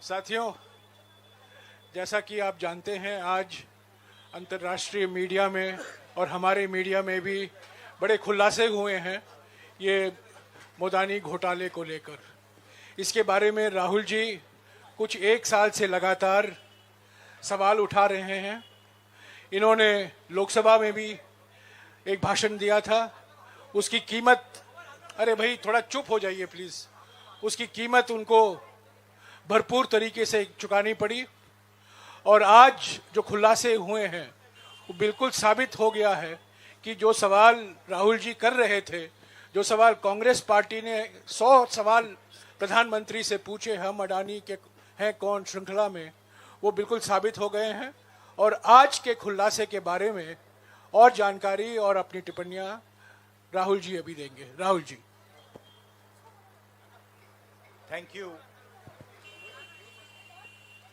साथियों, जैसा कि आप जानते हैं, आज अंतर्राष्ट्रीय मीडिया में और हमारे मीडिया में भी बड़े खुलासे हुए हैं ये मोदानी घोटाले को लेकर। इसके बारे में राहुल जी कुछ एक साल से लगातार सवाल उठा रहे हैं। इन्होंने लोकसभा में भी एक भाषण दिया था। उसकी कीमत, अरे भाई थोड़ा चुप हो जाइए प्लीज़, उसकी कीमत उनको भरपूर तरीके से चुकानी पड़ी। और आज जो खुलासे हुए हैं वो बिल्कुल साबित हो गया है कि जो सवाल राहुल जी कर रहे थे, जो सवाल कांग्रेस पार्टी ने 100 सवाल प्रधानमंत्री से पूछे हम अडानी के हैं कौन श्रृंखला में, वो बिल्कुल साबित हो गए हैं। और आज के खुलासे के बारे में और जानकारी और अपनी टिप्पणियां राहुल जी अभी देंगे। Rahul ji.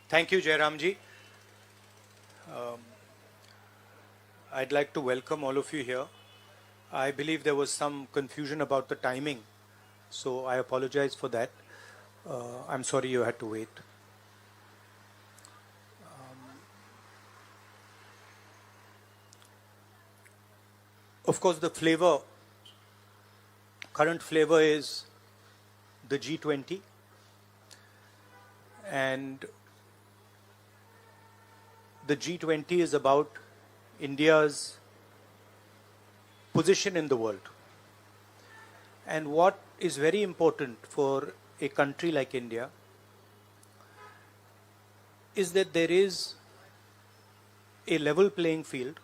Thank you, Jairam ji. I'd like to welcome all of you here. I believe there was some confusion about the timing, so I apologize for that. I'm sorry you had to wait. Of course, the current flavor is the G20, and the G20 is about India's position in the world. And what is very important for a country like India is that there is a level playing field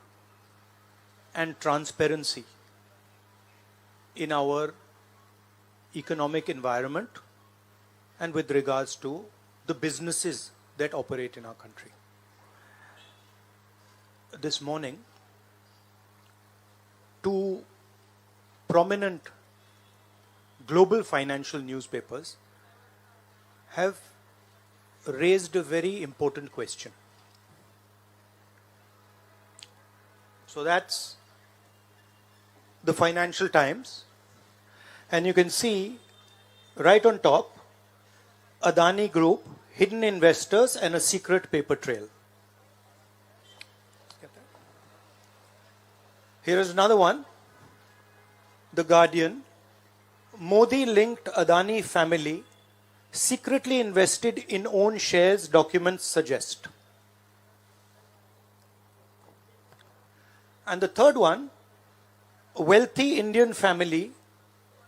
and transparency in our economic environment and with regards to the businesses that operate in our country. This morning, two prominent global financial newspapers have raised a very important question. So that's the Financial Times, and you can see right on top, Adani Group, hidden investors and a secret paper trail. Here is another one, The Guardian. Modi-linked Adani family secretly invested in own shares, documents suggest. And the third one, a wealthy Indian family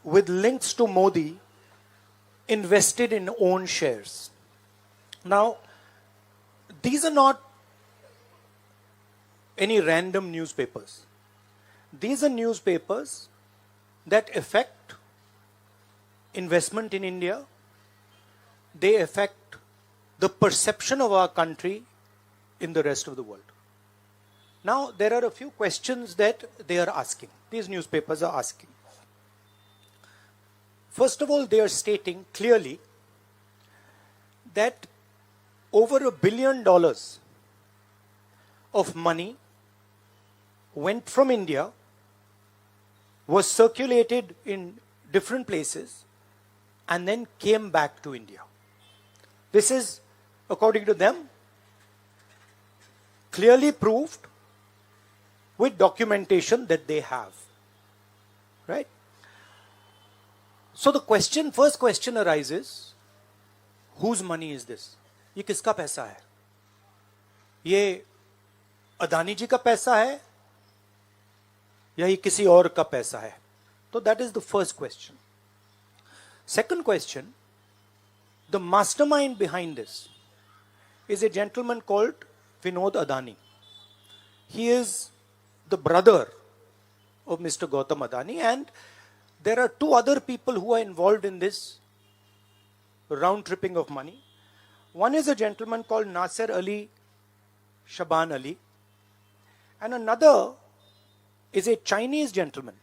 with links to Modi invested in own shares. Now, these are not any random newspapers. These are newspapers that affect investment in India. They affect the perception of our country in the rest of the world. Now, there are a few questions that they are asking. These newspapers are asking. First of all, they are stating clearly that over $1 billion of money went from India, was circulated in different places, and then came back to India. This is, according to them, clearly proved with documentation that they have. Right? So the first question arises, whose money is this? ये किसका पैसा है? ये अदानी जी का पैसा है या ये किसी और का पैसा है? So that is the first question. Second question, the mastermind behind this is a gentleman called Vinod Adani. He is the brother of Mr. Gautam Adani, and there are two other people who are involved in this round tripping of money. One is a gentleman called Nasser Ali Shaban Ali, and another is a Chinese gentleman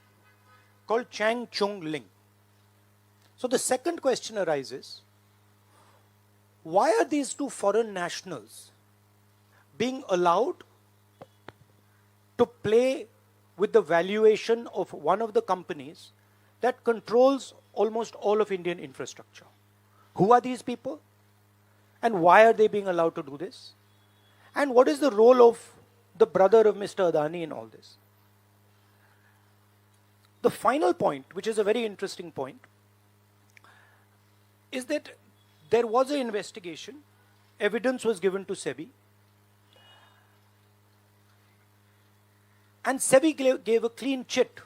called Chang Chung Ling. So the second question arises, why are these two foreign nationals being allowed to play with the valuation of one of the companies that controls almost all of Indian infrastructure? Who are these people? And why are they being allowed to do this? And what is the role of the brother of Mr. Adani in all this? The final point, which is a very interesting point, is that there was an investigation, evidence was given to SEBI, and SEBI gave a clean chit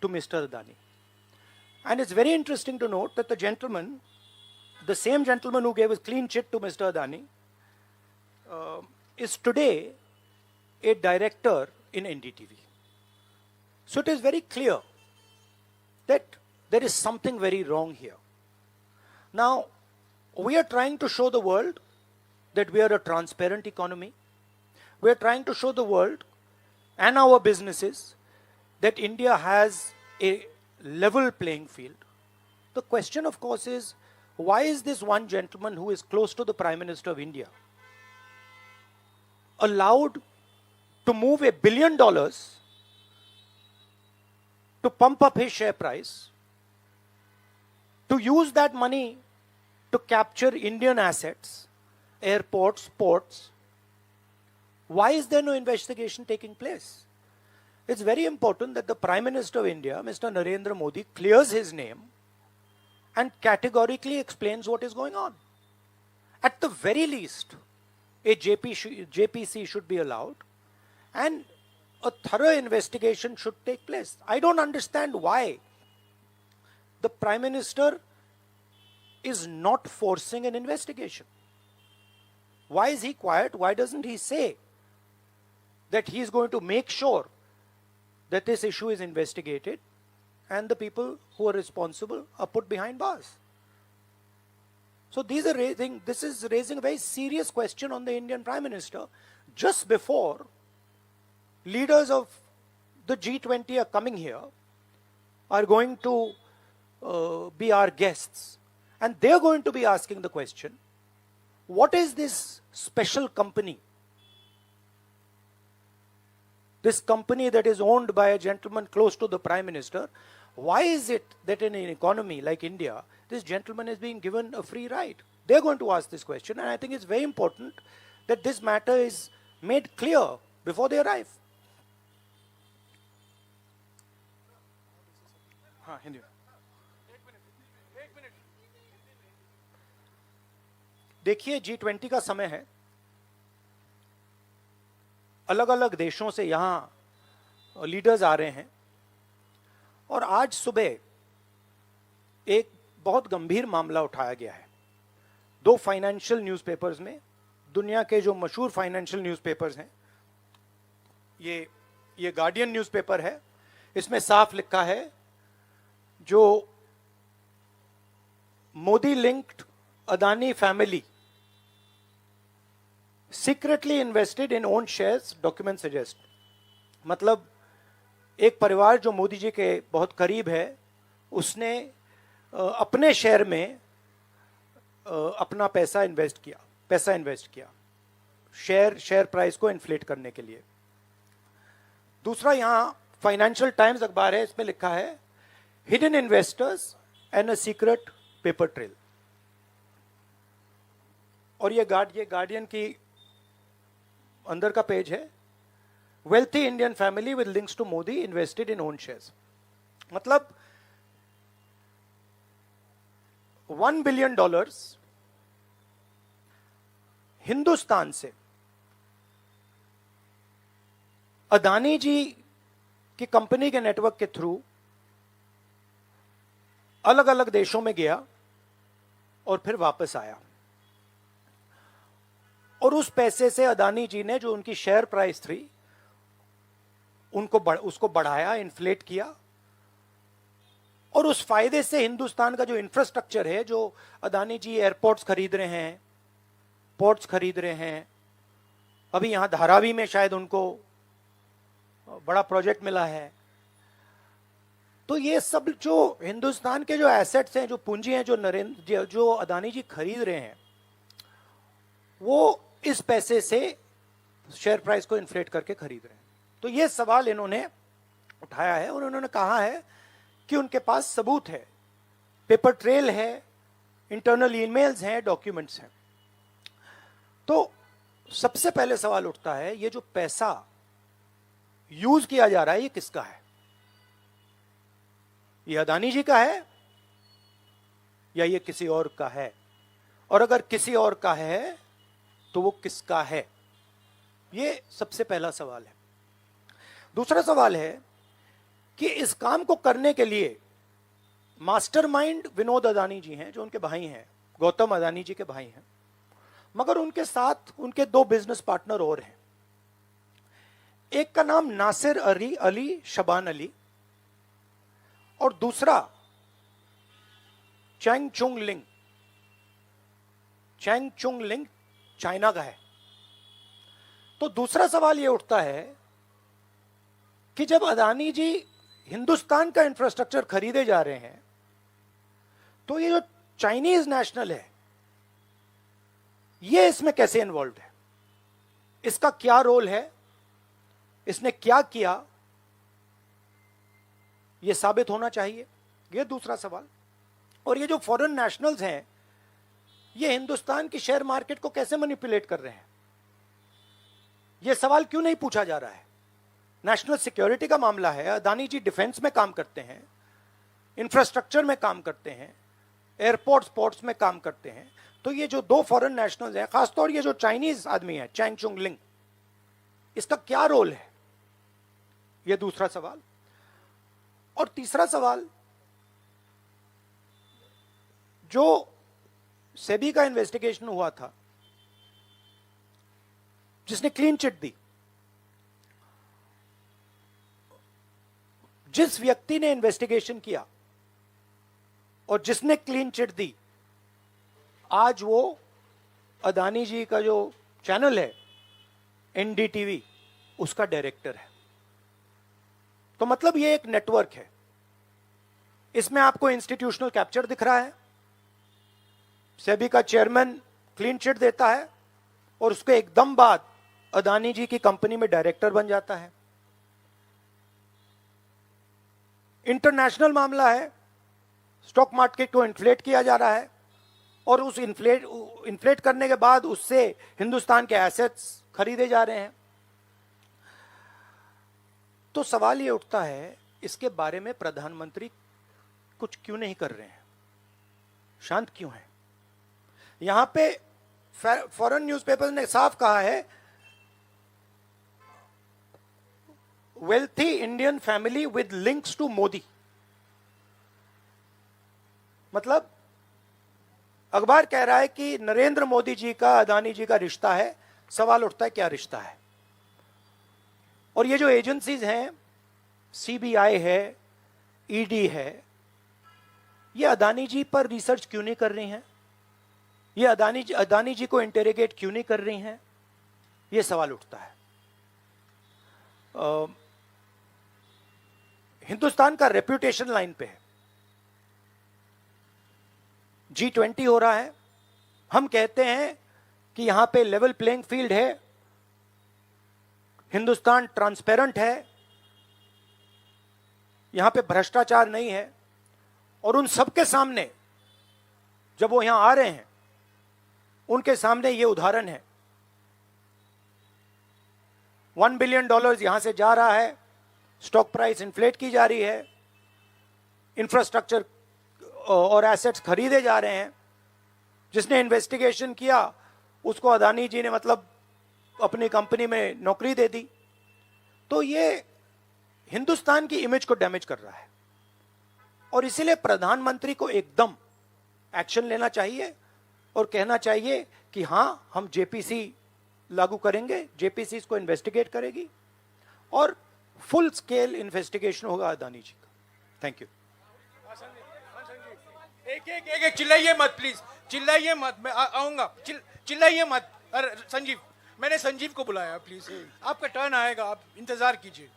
to Mr. Adani. And it's very interesting to note that the same gentleman who gave a clean chit to Mr. Adani, is today a director in NDTV. So it is very clear that there is something very wrong here. Now, we are trying to show the world that we are a transparent economy. We are trying to show the world and our businesses that India has a level playing field. The question, of course, is why is this one gentleman who is close to the Prime Minister of India allowed to move $1 billion to pump up his share price, to use that money to capture Indian assets, airports, ports? Why is there no investigation taking place? It's very important that the Prime Minister of India, Mr. Narendra Modi, clears his name and categorically explains what is going on. At the very least, a JPC should be allowed and a thorough investigation should take place. I don't understand why the Prime Minister is not forcing an investigation. Why is he quiet? Why doesn't he say that he is going to make sure that this issue is investigated and the people who are responsible are put behind bars? So this is raising a very serious question on the Indian Prime Minister just before leaders of the G20 are coming here, are going to be our guests, and they're going to be asking the question, what is this special company? This company that is owned by a gentleman close to the Prime Minister, why is it that in an economy like India, this gentleman is being given a free ride? They're going to ask this question, and I think it's very important that this matter is made clear before they arrive. Hindi में देखिए, G20 का समय है, अलग अलग देशों से यहां लीडर्स आ रहे हैं, और आज सुबह एक बहुत गंभीर मामला उठाया गया है। 2 फाइनेंशियल न्यूज़पेपर्स में, दुनिया के जो मशहूर फाइनेंशियल न्यूज़पेपर्स हैं, ये गार्डियन न्यूज़पेपर है, इसमें साफ लिखा है जो Modi linked Adani family secretly invested in own shares, document suggest. मतलब एक परिवार जो मोदी जी के बहुत करीब है, उसने अपने शेयर में अपना पैसा इन्वेस्ट किया शेयर प्राइस को इन्फ्लेट करने के लिए। दूसरा, यहां फाइनेंशियल टाइम्स अखबार है, इसमें लिखा है hidden investors and a secret paper trail. और ये गार्डियन की अंदर का पेज है, wealthy Indian family with links to Modi invested in own shares. मतलब $1 बिलियन हिंदुस्तान से अदानी जी की कंपनी के नेटवर्क के थ्रू अलग अलग देशों में गया और फिर वापस आया, और उस पैसे से अदानी जी ने जो उनकी शेयर प्राइस थी उसको बढ़ाया, इन्फ्लेट किया, और उस फायदे से हिंदुस्तान का जो इंफ्रास्ट्रक्चर है, जो अदानी जी एयरपोर्ट्स खरीद रहे हैं, पोर्ट्स खरीद रहे हैं, अभी यहां धारावी में शायद उनको बड़ा प्रोजेक्ट मिला है, तो ये सब जो हिंदुस्तान के जो एसेट्स हैं, जो पूंजी हैं, जो अदानी जी खरीद रहे हैं, वो इस पैसे से शेयर प्राइस को इन्फ्लेट करके खरीद रहे हैं। तो ये सवाल इन्होंने उठाया है, और उन्होंने कहा है कि उनके पास सबूत है, पेपर ट्रेल है, इंटरनल ईमेल्स हैं, डॉक्यूमेंट्स हैं। तो सबसे पहले सवाल उठता है, ये जो पैसा यूज किया जा रहा है ये किसका है? ये अदानी जी का है या ये किसी और का है? और अगर किसी और का है तो वो किसका है? ये सबसे पहला सवाल है। दूसरा सवाल है कि इस काम को करने के लिए मास्टरमाइंड विनोद अदानी जी हैं, जो उनके भाई हैं, गौतम अदानी जी के भाई हैं, मगर उनके साथ उनके दो बिजनेस पार्टनर और हैं। एक का नाम नासिर अली शबान अली और दूसरा चैंग चुंग लिंग। चैंग चुंग लिंग चाइना का है। तो दूसरा सवाल यह उठता है कि जब अदानी जी हिंदुस्तान का इंफ्रास्ट्रक्चर खरीदे जा रहे हैं तो ये जो चाइनीज नेशनल है ये इसमें कैसे इन्वॉल्व है? इसका क्या रोल है? इसने क्या किया? यह साबित होना चाहिए। यह दूसरा सवाल। और ये जो फॉरेन नेशनल्स हैं ये हिंदुस्तान की शेयर मार्केट को कैसे मैनिपुलेट कर रहे हैं? यह सवाल क्यों नहीं पूछा जा रहा है? नेशनल सिक्योरिटी का मामला है। अदानी जी डिफेंस में काम करते हैं, इंफ्रास्ट्रक्चर में काम करते हैं, एयरपोर्ट स्पोर्ट्स में काम करते हैं। तो ये जो दो फॉरेन नेशनल्स हैं, खासतौर ये जो चाइनीज आदमी है चैंग चुंग लिंग, इसका क्या रोल है? यह दूसरा सवाल। और तीसरा सवाल, जो सेबी का इन्वेस्टिगेशन हुआ था जिसने क्लीन चिट दी, जिस व्यक्ति ने इन्वेस्टिगेशन किया और जिसने क्लीन चिट दी, आज वो अदानी जी का जो चैनल है एनडीटीवी, उसका डायरेक्टर है। तो मतलब ये एक नेटवर्क है। इसमें आपको इंस्टीट्यूशनल कैप्चर दिख रहा है। सेबी का चेयरमैन क्लीन चिट देता है और उसके एकदम बाद अदानी जी की कंपनी में डायरेक्टर बन जाता है। इंटरनेशनल मामला है। स्टॉक मार्केट को इन्फ्लेट किया जा रहा है और उस इन्फ्लेट करने के बाद उससे हिंदुस्तान के एसेट्स खरीदे जा रहे हैं। तो सवाल ये उठता है, इसके बारे में प्रधानमंत्री कुछ क्यों नहीं कर रहे हैं? शांत क्यों है? यहां पे फॉरेन न्यूज़पेपर ने साफ कहा है, wealthy Indian family with links to Modi. मतलब अखबार कह रहा है कि नरेंद्र मोदी जी का अदानी जी का रिश्ता है। सवाल उठता है क्या रिश्ता है? और ये जो एजेंसीज हैं, सीबीआई है, ईडी है, ये अदानी जी पर रिसर्च क्यों नहीं कर रही हैं? ये अदानी जी को इंटेरोगेट क्यों नहीं कर रही हैं? ये सवाल उठता है। हिंदुस्तान का रेप्यूटेशन लाइन पे है। G20 हो रहा है। हम कहते हैं कि यहां पे लेवल प्लेइंग फील्ड है, हिंदुस्तान ट्रांसपेरेंट है, यहां पे भ्रष्टाचार नहीं है। और उन सबके सामने जब वो यहां आ रहे हैं, उनके सामने ये उदाहरण है। $1 बिलियन यहां से जा रहा है, स्टॉक प्राइस इन्फ्लेट की जा रही है, इंफ्रास्ट्रक्चर और एसेट्स खरीदे जा रहे हैं। जिसने इन्वेस्टिगेशन किया उसको अदानी जी ने मतलब अपनी कंपनी में नौकरी दे दी। तो ये हिंदुस्तान की इमेज को डैमेज कर रहा है और इसीलिए प्रधानमंत्री को एकदम एक्शन लेना चाहिए और कहना चाहिए कि हां, हम जेपीसी लागू करेंगे, जेपीसी इसको इन्वेस्टिगेट करेगी और फुल स्केल इन्वेस्टिगेशन होगा अदानी जी का। Thank you. एक चिल्लाइए मत प्लीज, चिल्लाइए मत, मैं आऊंगा। चिल्लाइए मत। अरे संजीव, मैंने संजीव को बुलाया, प्लीज आपका टर्न आएगा, आप इंतजार कीजिए।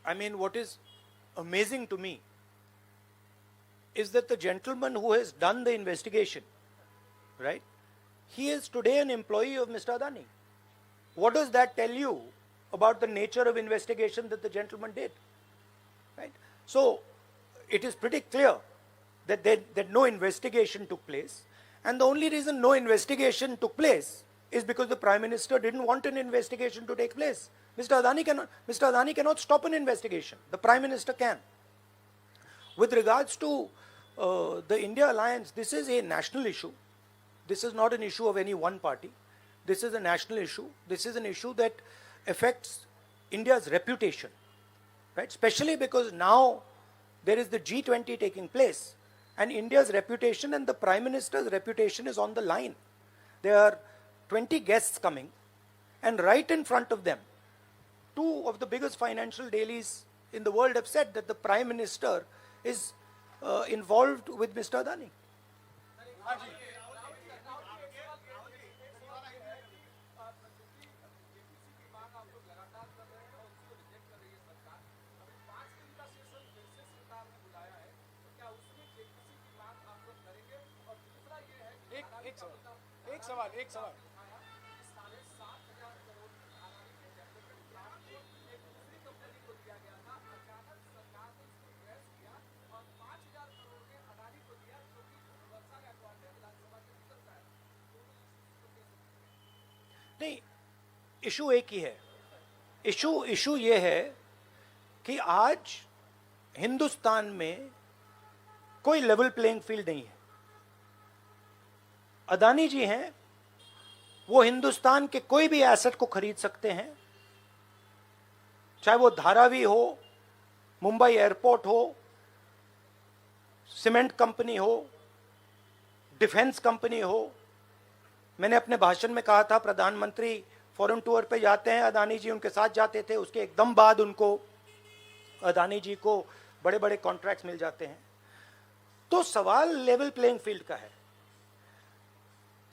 I mean, what is amazing to me is that the gentleman who has done the investigation, right, he is today an employee of Mr. Adani. What does that tell you about the nature of investigation that the gentleman did? Right? So, it is pretty clear that no investigation took place, and the only reason no investigation took place is because the Prime Minister didn't want an investigation to take place. Mr. Adani cannot stop an investigation. The Prime Minister can. With regards to the India alliance, this is a national issue. This is not an issue of any one party. This is a national issue. This is an issue that affects India's reputation, right? Especially because now there is the G20 taking place, and India's reputation and the Prime Minister's reputation is on the line. There are 20 guests coming, and right in front of them, two of the biggest financial dailies in the world have said that the Prime Minister is involved with Mr. Adani. एक सवाल नहीं, issue एक ही है. Issue ये है कि आज हिंदुस्तान में कोई लेवल प्लेइंग फील्ड नहीं है. अदानी जी हैं, वो हिंदुस्तान के कोई भी एसेट को खरीद सकते हैं, चाहे वो धारावी हो, मुंबई एयरपोर्ट हो, सीमेंट कंपनी हो, डिफेंस कंपनी हो. मैंने अपने भाषण में कहा था प्रधानमंत्री फॉरेन टूर पे जाते हैं, अदानी जी उनके साथ जाते थे, उसके एकदम बाद उनको अदानी जी को बड़े बड़े कॉन्ट्रैक्ट्स मिल जाते हैं. तो सवाल लेवल प्लेइंग फील्ड का है.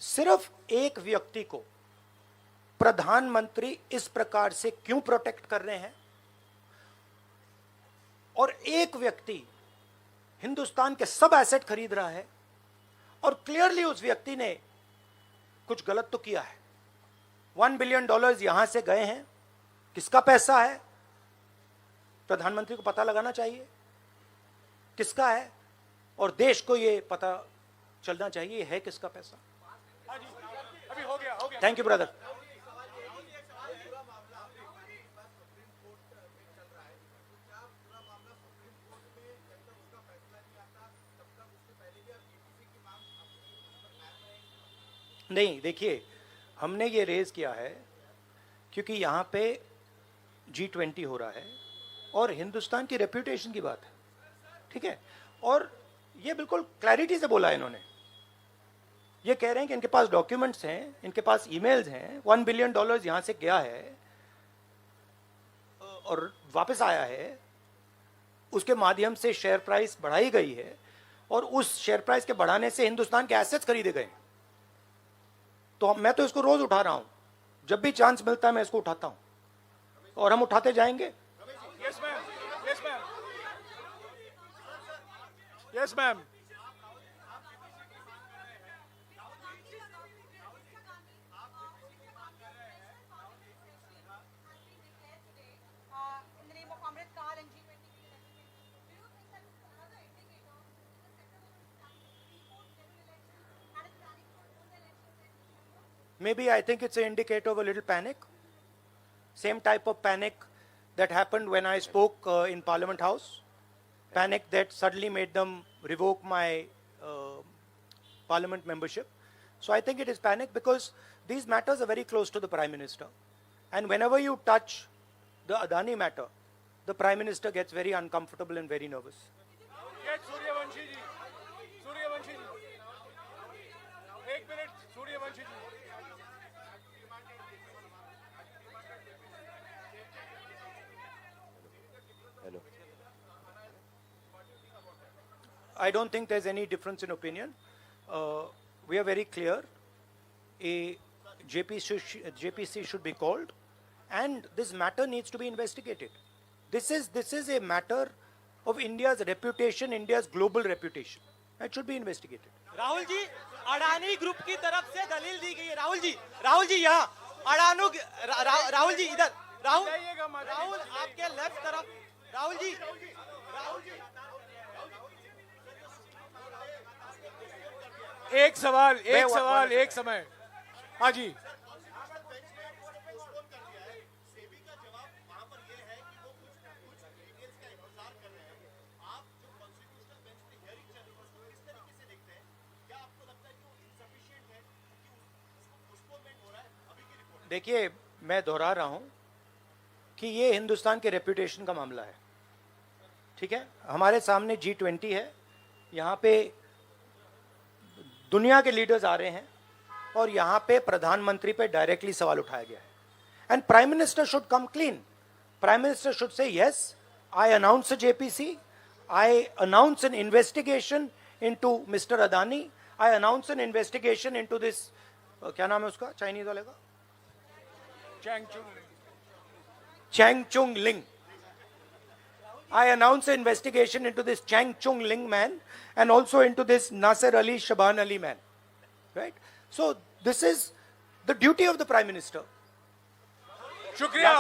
सिर्फ एक व्यक्ति को प्रधानमंत्री इस प्रकार से क्यों प्रोटेक्ट कर रहे हैं, और एक व्यक्ति हिंदुस्तान के सब एसेट खरीद रहा है, और क्लियरली उस व्यक्ति ने कुछ गलत तो किया है. $1 बिलियन यहां से गए हैं, किसका पैसा है? प्रधानमंत्री को पता लगाना चाहिए किसका है, और देश को यह पता चलना चाहिए है किसका पैसा. अभी हो गया. Thank you brother. नहीं, देखिए, हमने ये रेज किया है क्योंकि यहाँ पे G20 हो रहा है और हिंदुस्तान की रेप्यूटेशन की बात है, ठीक है. और ये बिल्कुल क्लैरिटी से बोला है इन्होंने. ये कह रहे हैं कि इनके पास डॉक्यूमेंट्स हैं, इनके पास ईमेल्स हैं, $1 बिलियन यहाँ से गया है और वापस आया है, उसके माध्यम से शेयर प्राइस बढ़ाई गई है, और उस शेयर प्राइस के बढ़ाने से हिंदुस्तान के एसेट्स खरीदे गए. तो मैं तो इसको रोज उठा रहा हूं, जब भी चांस मिलता है मैं इसको उठाता हूं, और हम उठाते जाएंगे. Yes ma'am. Yes ma'am. Maybe I think it's an indicator of a little panic. Same type of panic that happened when I spoke in Parliament House. Panic that suddenly made them revoke my Parliament membership. So I think it is panic because these matters are very close to the Prime Minister. And whenever you touch the Adani matter, the Prime Minister gets very uncomfortable and very nervous. Get Suryavanshi ji. Suryavanshi ji. 1 minute, Suryavanshi ji. Hello. I don't think there's any difference in opinion. We are very clear. A JPC should be called, and this matter needs to be investigated. This is a matter of India's reputation, India's global reputation. It should be investigated. Rahul ji, Adani group की तरफ से दलील दी गई है। राहुल जी यहाँ अडानो राहुल जी इधर राहुल आपके left तरफ राहुल जी एक सवाल एक समय। हाँ जी, देखिए, मैं दोहरा रहा हूं कि ये हिंदुस्तान के रेपुटेशन का मामला है। ठीक है, हमारे सामने G20 है, यहां पे दुनिया के लीडर्स आ रहे हैं और यहां पे प्रधानमंत्री पे डायरेक्टली सवाल उठाया गया है। And prime minister should come clean. Prime minister should say yes, I announce JPC, I announce N investigation into mister Adani, I announce N investigation into this, क्या नाम है उसका चाइनीज वाले का, Chang Chung Ling. I announce an investigation into this Chang Chung Ling man and also into this Nasser Ali Shaban Ali man. Right? So this is the duty of the Prime Minister. शुक्रिया।